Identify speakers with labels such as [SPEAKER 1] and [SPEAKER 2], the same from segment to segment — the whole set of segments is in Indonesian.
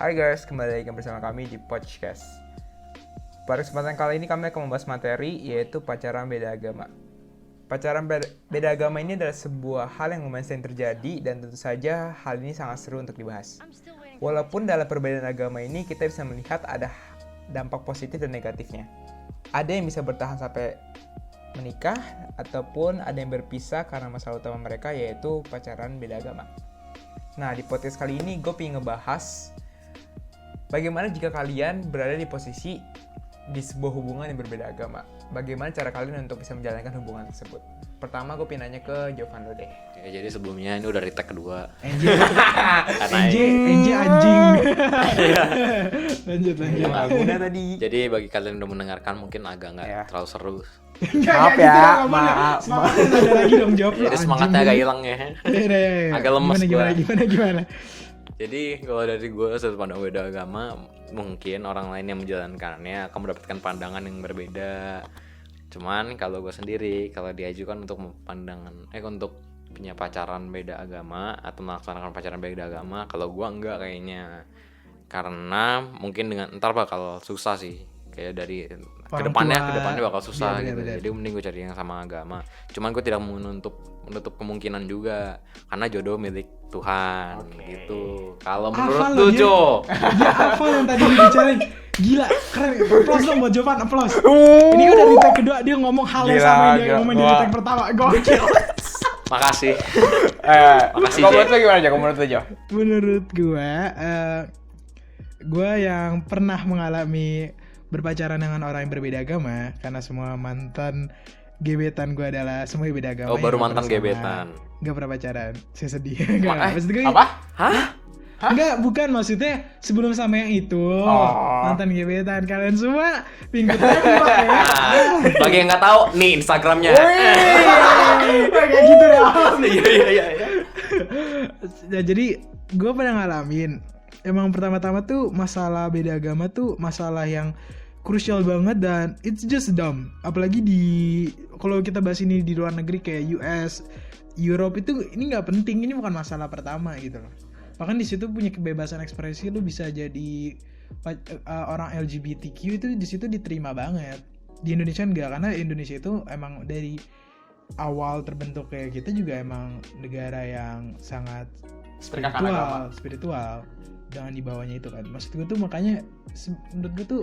[SPEAKER 1] Hai guys, kembali lagi bersama kami di podcast. Pada kesempatan kali ini kami akan membahas materi yaitu pacaran beda agama. Pacaran beda agama ini adalah sebuah hal yang lumayan sering terjadi dan tentu saja hal ini sangat seru untuk dibahas. Walaupun dalam perbedaan agama ini kita bisa melihat ada dampak positif dan negatifnya. Ada yang bisa bertahan sampai menikah ataupun ada yang berpisah karena masalah utama mereka yaitu pacaran beda agama. Nah, di podcast kali ini gue pengen ngebahas bagaimana jika kalian berada di posisi di sebuah hubungan yang berbeda agama. Bagaimana cara kalian untuk bisa menjalankan hubungan tersebut? Pertama gue pengen nanya ke Jovan dulu deh.
[SPEAKER 2] Ya, jadi sebelumnya ini udah retake kedua.
[SPEAKER 3] NJ anjing. Lanjut.
[SPEAKER 1] Guna tadi.
[SPEAKER 2] Jadi bagi kalian yang udah mendengarkan mungkin agak nggak terlalu seru.
[SPEAKER 1] Maaf ya, maaf.
[SPEAKER 3] Semangatnya ada lagi dong jawab.
[SPEAKER 2] Jadi semangatnya agak hilang ya. Agak lemes
[SPEAKER 3] Gimana?
[SPEAKER 2] Jadi kalau dari gue sudut pandang beda agama, mungkin orang lain yang menjalankannya akan mendapatkan pandangan yang berbeda. Cuman kalau gue sendiri, kalau diajukan untuk untuk punya pacaran beda agama atau melaksanakan pacaran beda agama, kalau gue enggak kayaknya. Karena mungkin dengan ntar bakal susah sih. Kayak dari kedepannya bakal susah gitu. Jadi mending gue cari yang sama agama. Cuman gue tidak menutup kemungkinan juga karena jodoh milik Tuhan gitu. Kalau menurut lu Jo,
[SPEAKER 3] dia hafal yang tadi dibicarain. Gila, keren. Applause dong buat Jovan, applause. Ini udah di tag kedua dia ngomong hal yang sama yang dia ngomong di tag pertama. Gokil.
[SPEAKER 2] makasih. Makasih
[SPEAKER 1] Menurut lu gimana aja? Menurut lu Jo?
[SPEAKER 3] Menurut gue yang pernah mengalami berpacaran dengan orang yang berbeda agama, karena semua mantan gebetan gue adalah semua beda agama.
[SPEAKER 2] Oh, baru mantan gebetan.
[SPEAKER 3] Gak pernah pacaran. Saya sedih. Maksud gue
[SPEAKER 1] Apa? Hah?
[SPEAKER 3] Enggak, bukan, maksudnya sebelum sama yang itu. Mantan gebetan kalian semua pinggir tembak ya.
[SPEAKER 2] Bagi yang nggak tahu, nih Instagramnya.
[SPEAKER 3] Kayak gitu dong.
[SPEAKER 2] Iya.
[SPEAKER 3] Nah, jadi gue pernah ngalamin. Emang pertama-tama tuh masalah beda agama tuh masalah yang krusial banget dan it's just dumb. Apalagi kalau kita bahas ini di luar negeri kayak US, Europe itu ini nggak penting, ini bukan masalah pertama gitu loh. Bahkan di situ punya kebebasan ekspresi, lu bisa jadi orang LGBTQ itu di situ diterima banget. Di Indonesia enggak, karena Indonesia itu emang dari awal terbentuk kayak kita juga emang negara yang sangat spiritual. Jangan dibawanya itu kan. Maksud gue tuh makanya menurut gue tuh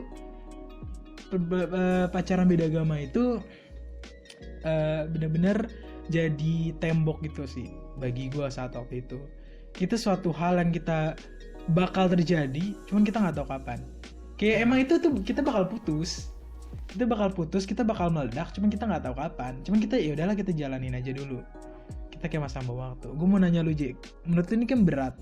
[SPEAKER 3] pacaran beda agama itu benar-benar jadi tembok gitu sih bagi gue saat waktu itu. Itu suatu hal yang kita bakal terjadi, cuman kita nggak tahu kapan. Kayak emang itu tuh kita bakal putus, kita bakal meledak, cuman kita nggak tahu kapan. Cuman kita ya udahlah kita jalanin aja dulu. Kita kayak masa waktu. Gue mau nanya lu Jek, menurut lu ini kan berat.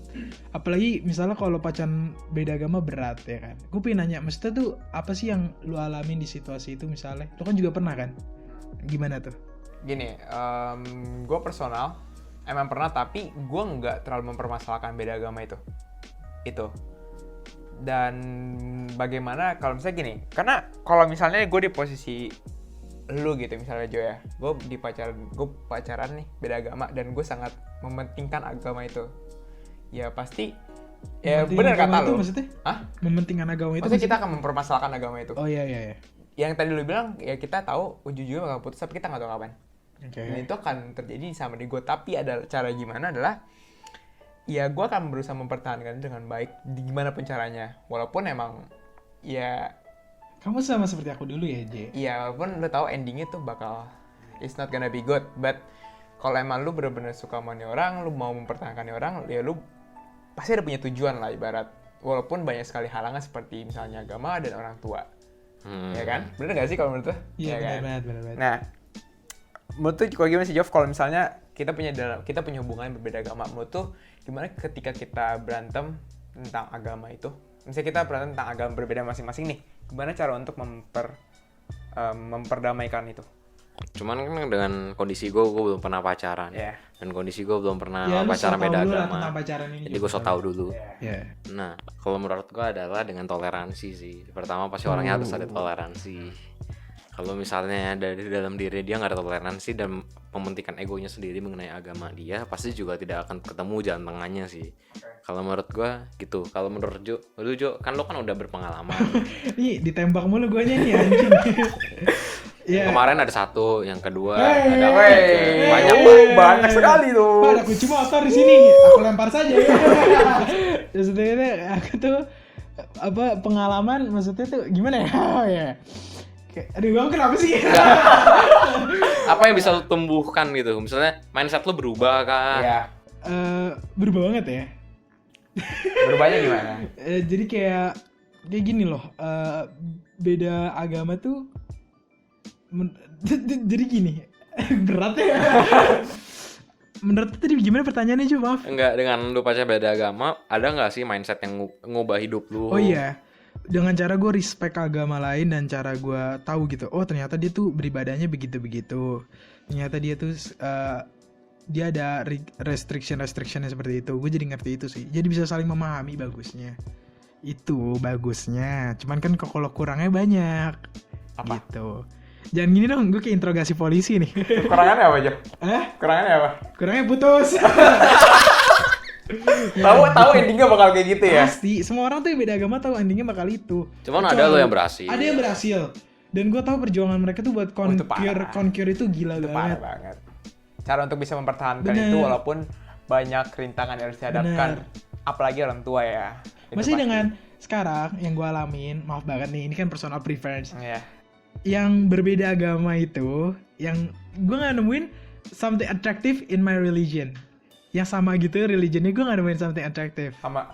[SPEAKER 3] Apalagi misalnya kalau pacaran beda agama berat ya kan. Gue pengen nanya, maksudnya tuh apa sih yang lu alamin di situasi itu misalnya? Lu kan juga pernah kan? Gimana tuh?
[SPEAKER 1] Gini, gue personal emang pernah, tapi gue nggak terlalu mempermasalahkan beda agama itu. Dan bagaimana kalau misalnya gini, karena kalau misalnya gue di posisi lu gitu misalnya Jo ya, gue pacaran nih beda agama dan gue sangat mementingkan agama itu. Ya pasti, ya benar kata lu.
[SPEAKER 3] Maksudnya?
[SPEAKER 1] Hah?
[SPEAKER 3] Mementingkan agama itu?
[SPEAKER 1] Maksudnya kita akan mempermasalahkan agama itu.
[SPEAKER 3] Oh iya.
[SPEAKER 1] Yang tadi lu bilang ya kita tahu ujung-ujungnya bakal putus tapi kita nggak tahu kapan.
[SPEAKER 3] Okay.
[SPEAKER 1] Dan itu akan terjadi sama di gue. Tapi ada cara gimana adalah ya gue akan berusaha mempertahankan dengan baik gimana pun caranya. Walaupun emang ya
[SPEAKER 3] kamu sama seperti aku dulu ya, J.
[SPEAKER 1] iya, walaupun lu tahu endingnya tuh bakal it's not gonna be good. But kalau emang lu bener-bener suka sama nih orang, lu mau mempertahankan nih orang, ya lu pasti ada punya tujuan lah ibarat. Walaupun banyak sekali halangan seperti misalnya agama dan orang tua. Ya kan? Bener gak sih kalau menurut lu?
[SPEAKER 3] Iya,
[SPEAKER 1] kan?
[SPEAKER 3] bener.
[SPEAKER 1] Nah, menurut tuh kalau gimana sih Jov, kalau misalnya kita punya hubungan yang berbeda agama, menurut tuh gimana ketika kita berantem tentang agama itu? Misalnya kita berantem tentang agama berbeda masing-masing nih, gimana cara untuk memperdamaikan itu?
[SPEAKER 2] Cuman kan dengan kondisi gue belum pernah pacaran.
[SPEAKER 1] Yeah.
[SPEAKER 2] Dan kondisi gue belum pernah
[SPEAKER 3] ya,
[SPEAKER 2] pacaran beda agama.
[SPEAKER 3] Jadi
[SPEAKER 2] gue so tau dulu.
[SPEAKER 3] Yeah.
[SPEAKER 2] Nah, kalau menurut gue adalah dengan toleransi sih. Pertama pasti orangnya harus ada toleransi. Kalau misalnya dari dalam diri dia nggak ada toleransi dan mementingkan egonya sendiri mengenai agama dia, pasti juga tidak akan ketemu jalan tengahnya sih. Kalau menurut gua gitu. Kalau menurut Jo, kan lo kan udah berpengalaman.
[SPEAKER 3] Nih ditembak mulu guanya nih anjing. Ya.
[SPEAKER 2] Kemarin ada satu, yang kedua
[SPEAKER 3] Hey,
[SPEAKER 2] ada
[SPEAKER 3] hey,
[SPEAKER 2] ketiga. Banyak
[SPEAKER 3] hey.
[SPEAKER 1] Banyak sekali tuh.
[SPEAKER 3] Pak, ada kunci motor di sini. Aku lempar saja ya. Maksudnya aku tuh apa pengalaman maksudnya tuh gimana ya? Ya. Aduh, bang kenapa sih?
[SPEAKER 2] Apa yang bisa lo tumbuhkan gitu? Misalnya mindset lo berubah kah?
[SPEAKER 1] Iya.
[SPEAKER 3] Berubah banget ya.
[SPEAKER 1] Berubahnya gimana?
[SPEAKER 3] Jadi kayak gini loh. Beda agama tuh jadi gini. Berat ya. Menurut tadi gimana pertanyaannya juga maaf.
[SPEAKER 2] Enggak, dengan lu pacar beda agama, ada nggak sih mindset yang ngubah hidup lu?
[SPEAKER 3] Oh iya, dengan cara gue respect agama lain dan cara gue tahu gitu, oh ternyata dia tuh beribadahnya begitu-begitu, ternyata dia tuh dia ada restrictionnya seperti itu, gue jadi ngerti itu sih, jadi bisa saling memahami bagusnya, itu bagusnya, cuman kan kalau kurangnya banyak,
[SPEAKER 1] Apa?
[SPEAKER 3] gitu. Jangan gini dong, gue kayak interogasi polisi nih.
[SPEAKER 1] Kekurangannya apa aja? Kekurangannya apa?
[SPEAKER 3] Kurangnya putus.
[SPEAKER 1] Tahu endingnya bakal kayak gitu ya?
[SPEAKER 3] Pasti, semua orang tuh yang beda agama tahu endingnya bakal itu.
[SPEAKER 2] Cuman ada lo yang berhasil.
[SPEAKER 3] Ada yang berhasil. Dan gue tahu perjuangan mereka tuh buat
[SPEAKER 1] itu parah.
[SPEAKER 3] conquer itu gila
[SPEAKER 1] Itu
[SPEAKER 3] banget.
[SPEAKER 1] parah banget. Cara untuk bisa mempertahankan
[SPEAKER 3] Bener.
[SPEAKER 1] itu walaupun banyak rintangan yang harus dihadapkan, apalagi orang tua ya. Itu
[SPEAKER 3] Masih
[SPEAKER 1] pasti.
[SPEAKER 3] dengan sekarang yang gue alamin, maaf banget nih, ini kan personal preference.
[SPEAKER 1] Iya.
[SPEAKER 3] Yang berbeda agama itu, yang gue nggak nemuin something attractive in my religion. Yang sama gitu religionnya gue gak nemuin something attractive.
[SPEAKER 1] Sama.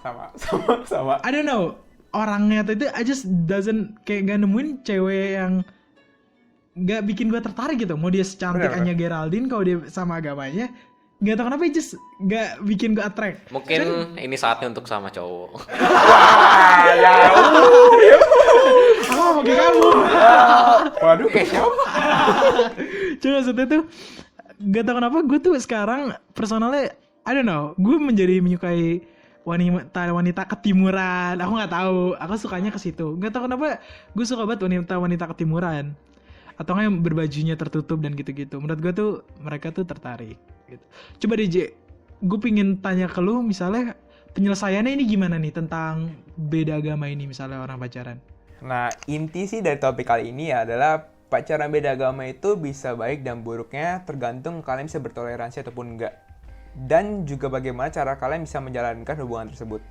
[SPEAKER 3] I don't know, orangnya tuh itu I just doesn't kayak gak nemuin cewek yang gak bikin gue tertarik gitu. Mau dia secantik
[SPEAKER 1] Bener,
[SPEAKER 3] Anya Geraldine, kalau dia sama agamanya gak tau kenapa just gak bikin gue attract.
[SPEAKER 2] Mungkin ini saatnya untuk sama cowok.
[SPEAKER 1] Wah, ya.
[SPEAKER 3] Aku mau kayak kamu.
[SPEAKER 1] Waduh, kayak siapa?
[SPEAKER 3] Cuma maksudnya tuh gak tau kenapa gue tuh sekarang personalnya I don't know, gue menjadi menyukai wanita ketimuran. Aku nggak tahu, aku sukanya ke situ. Nggak tahu kenapa gue suka banget wanita ketimuran. Atau nggak yang berbajunya tertutup dan gitu-gitu. Menurut gue tuh mereka tuh tertarik. Gitu. Coba DJ, gue pingin tanya ke lu misalnya penyelesaiannya ini gimana nih tentang beda agama ini misalnya orang pacaran.
[SPEAKER 1] Nah, inti sih dari topik kali ini adalah pacaran beda agama itu bisa baik dan buruknya tergantung kalian bisa bertoleransi ataupun enggak. Dan juga bagaimana cara kalian bisa menjalankan hubungan tersebut.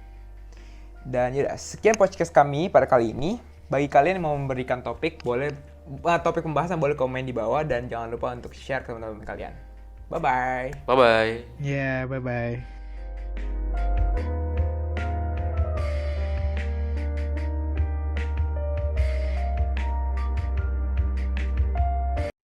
[SPEAKER 1] Dan yaudah, sekian podcast kami pada kali ini. Bagi kalian yang mau memberikan topik pembahasan boleh komen di bawah dan jangan lupa untuk share ke teman-teman kalian. Bye-bye.
[SPEAKER 2] Bye-bye.
[SPEAKER 3] Yeah, bye-bye.